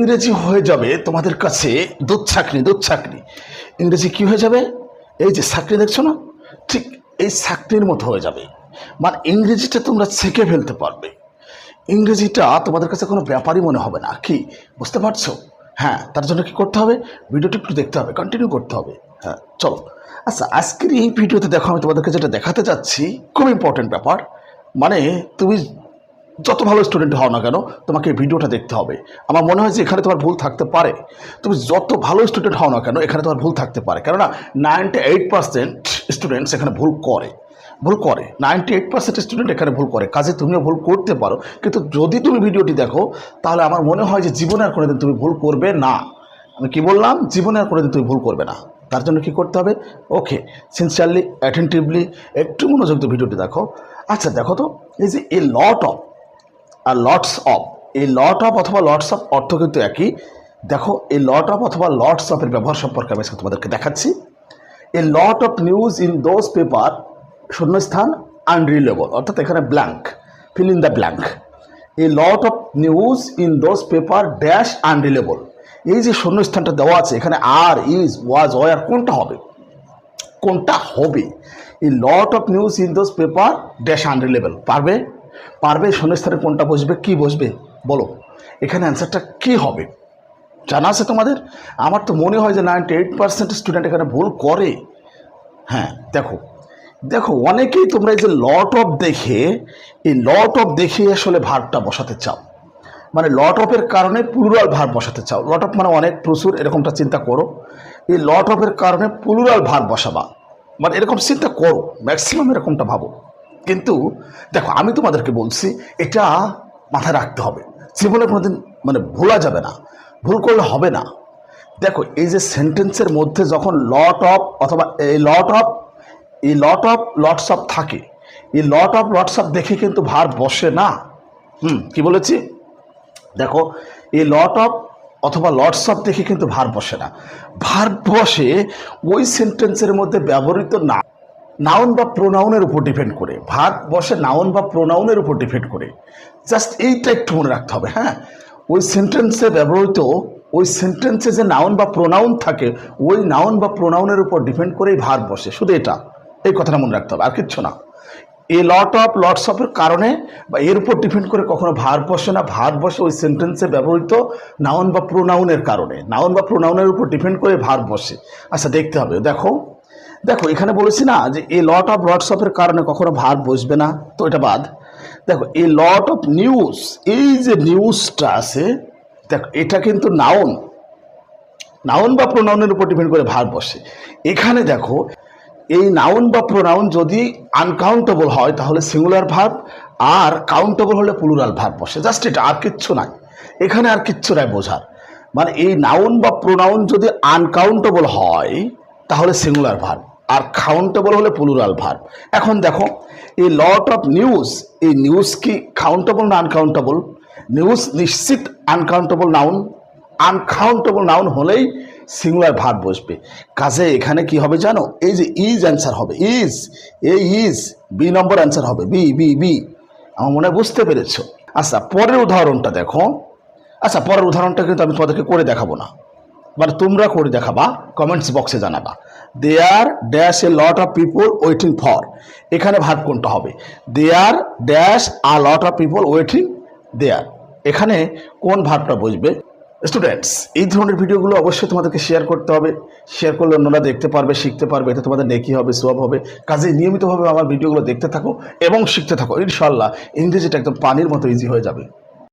ইংরেজি হয়ে যাবে তোমাদের কাছে দুধছাকনি। দুধছাকনি ইংরেজি কি হয়ে যাবে? এই যে ছাকনি দেখছো না, ঠিক এই ছাকনির মতো হয়ে যাবে। মানে ইংরেজিটা তোমরা ছেঁকে ফেলতে পারবে। ইংরেজিটা তোমাদের কাছে কোনো ব্যাপারই মনে হবে না। কি বুঝতে পারছো? হ্যাঁ, তার জন্য কি করতে হবে? ভিডিওটি একটু দেখতে হবে, কন্টিনিউ করতে হবে। হ্যাঁ চলো। আচ্ছা, আজকের এই ভিডিওতে দেখো আমি তোমাদেরকে যেটা দেখাতে যাচ্ছি খুব ইম্পর্টেন্ট ব্যাপার। মানে তুমি যত ভালো স্টুডেন্ট হও না কেন, তোমাকে এই ভিডিওটা দেখতে হবে। আমার মনে হয় যে এখানে তোমার ভুল থাকতে পারে। তুমি যত ভালো স্টুডেন্ট হও না কেন, এখানে তোমার ভুল থাকতে পারে। কেননা 98% স্টুডেন্টস এখানে ভুল করে। 98% স্টুডেন্ট এখানে ভুল করে। কাজে তুমিও ভুল করতে পারো, কিন্তু যদি তুমি ভিডিওটি দেখো তাহলে আমার মনে হয় যে জীবনে আর কোনোদিন তুমি ভুল করবে না। আমি কি বললাম? জীবনে আর কোনোদিন তুমি ভুল করবে না। তার জন্য কি করতে হবে? ওকে, সিনসিয়ারলি, অ্যাটেন্টিভলি একটু মনোযোগ দিয়ে ভিডিওটি দেখো। আচ্ছা দেখো তো, এই যে এ লট অফ আর লটস অফ, এই লট অফ অথবা লটস অফ অর্থ কিন্তু একই। দেখো, এই লট অফ অথবা লটস অফের ব্যবহার সম্পর্কে আমি তোমাদেরকে দেখাচ্ছি। A lot of news in those paper, শূন্যস্থান আনরিলেবল, অর্থাৎ এখানে blank, fill in the blank. A lot of news in those paper dash unreliable. এই যে শূন্যস্থানটা দেওয়া আছে এখানে, আর, ইজ, ওয়াজ, ওয়ার, কোনটা হবে? কোনটা হবে? A lot of news in those paper dash unreliable. পারবে? পারবে? শূন্যস্থানে কোনটা বসবে? কি বসবে বলো? এখানে অ্যান্সারটা কি হবে জানা আছে তোমাদের? আমার তো মনে হয় যে 98% স্টুডেন্ট এখানে ভুল করে। হ্যাঁ দেখো, দেখো অনেকেই তোমরা এই যে লট অফ দেখে, এই লট অফ দেখে আসলে ভার্বটা বসাতে চাও। মানে লট অফের কারণে প্লুরাল ভার্ব বসাতে চাও। লট অফ মানে অনেক, প্রচুর, এরকমটা চিন্তা করো। এই লট অফের কারণে প্লুরাল ভার্ব বসাবা, মানে এরকম চিন্তা করো, ম্যাক্সিমাম এরকমটা ভাবো। কিন্তু দেখো, আমি তোমাদেরকে বলছি এটা মাথায় রাখতে হবে, জীবনে কোনোদিন মানে ভোলা যাবে না, ভুল করলে হবে না। দেখো, এই যে সেন্টেন্সের মধ্যে যখন লট অফ অথবা এই লট অফ, এই লট অফ লটস অফ থাকে, এই লট অফ লটস অফ দেখে কিন্তু ভার্ব বসে না। কি বলেছি? দেখো, এই লট অফ অথবা লটস অফ দেখে কিন্তু ভার্ব বসে না। ভার্ব বসে ওই সেন্টেন্সের মধ্যে ব্যবহৃত নাউন বা প্রোনাউনের উপর ডিপেন্ড করে। ভার্ব বসে নাউন বা প্রোনাউনের উপর ডিপেন্ড করে। জাস্ট এইটা একটু মনে রাখতে হবে। হ্যাঁ, ওই সেন্টেন্সে ব্যবহৃত, ওই সেন্টেন্সে যে নাউন বা প্রোনাউন থাকে, ওই নাউন বা প্রোনাউনের উপর ডিপেন্ড করেই ভার্ব বসে। শুধু এটা, এই কথাটা মনে রাখতে হবে, আর কিচ্ছু না। এই লট অফ লটস অফের কারণে বা এর উপর ডিপেন্ড করে কখনো ভার্ব বসে না। ভার্ব বসে ওই সেন্টেন্সে ব্যবহৃত নাউন বা প্রোনাউনের কারণে, নাউন বা প্রোনাউনের উপর ডিপেন্ড করে ভার্ব বসে। আচ্ছা দেখতে হবে। দেখো, দেখো এখানে বলেছি না যে এই লট অফ লটস অফের কারণে কখনো ভার্ব বসবে না, তো এটা বাদ। দেখো, এই লট অফ নিউজ, এই যে নিউজটা আছে, দেখো এটা কিন্তু নাউন, নাউন বা প্রোনাউনের উপর ডিপেন্ড করে ভার্ব বসে। এখানে দেখো, এই নাউন বা প্রোনাউন যদি আনকাউন্টেবল হয় তাহলে সিঙ্গুলার ভার্ব, আর কাউন্টেবল হলে প্লুরাল ভার্ব বসে। জাস্ট এটা, আর কিচ্ছু নাই এখানে, আর কিচ্ছু নাই বোঝার। মানে এই নাউন বা প্রোনাউন যদি আনকাউন্টেবল হয় তাহলে সিঙ্গুলার ভার্ব, আর কাউন্টেবল হলে প্লুরাল ভার্ব। এখন দেখো, এই লট অফ নিউজ, এই নিউজ কি কাউন্টেবল না আনকাউন্টেবল? নিউজ নিশ্চিত আনকাউন্টেবল নাউন, আনকাউন্টেবল নাউন হলেই সিঙ্গুলার ভার্ব বসবে। কাজে এখানে কি হবে জানো? এই যে ইজ অ্যান্সার হবে, ইজ, এই ইজ বি নম্বর অ্যান্সার হবে, বি বি বি। আমার মনে হয় বুঝতে পেরেছো। আচ্ছা পরের উদাহরণটা দেখো। আচ্ছা পরের উদাহরণটা কিন্তু আমি তোমাদেরকে করে দেখাবো না, মানে তোমরা করে দেখাবা, কমেন্টস বক্সে জানাবা। There dash a lot of people waiting for, এখানে ভার্ব কোনটা হবে? There dash a lot of people waiting there, এখানে কোন ভার্বটা বসবে? স্টুডেন্টস, এই ধরনের ভিডিওগুলো অবশ্যই তোমাদেরকে শেয়ার করতে হবে। শেয়ার করলে অন্যরা দেখতে পারবে, শিখতে পারবে, এতে তোমাদের নেকি হবে, সওয়াব হবে। কাজে নিয়মিতভাবে আমার ভিডিওগুলো দেখতে থাকো এবং শিখতে থাকো। ইনশাআল্লাহ ইংরেজিটা একদম পানির মতো ইজি হয়ে যাবে।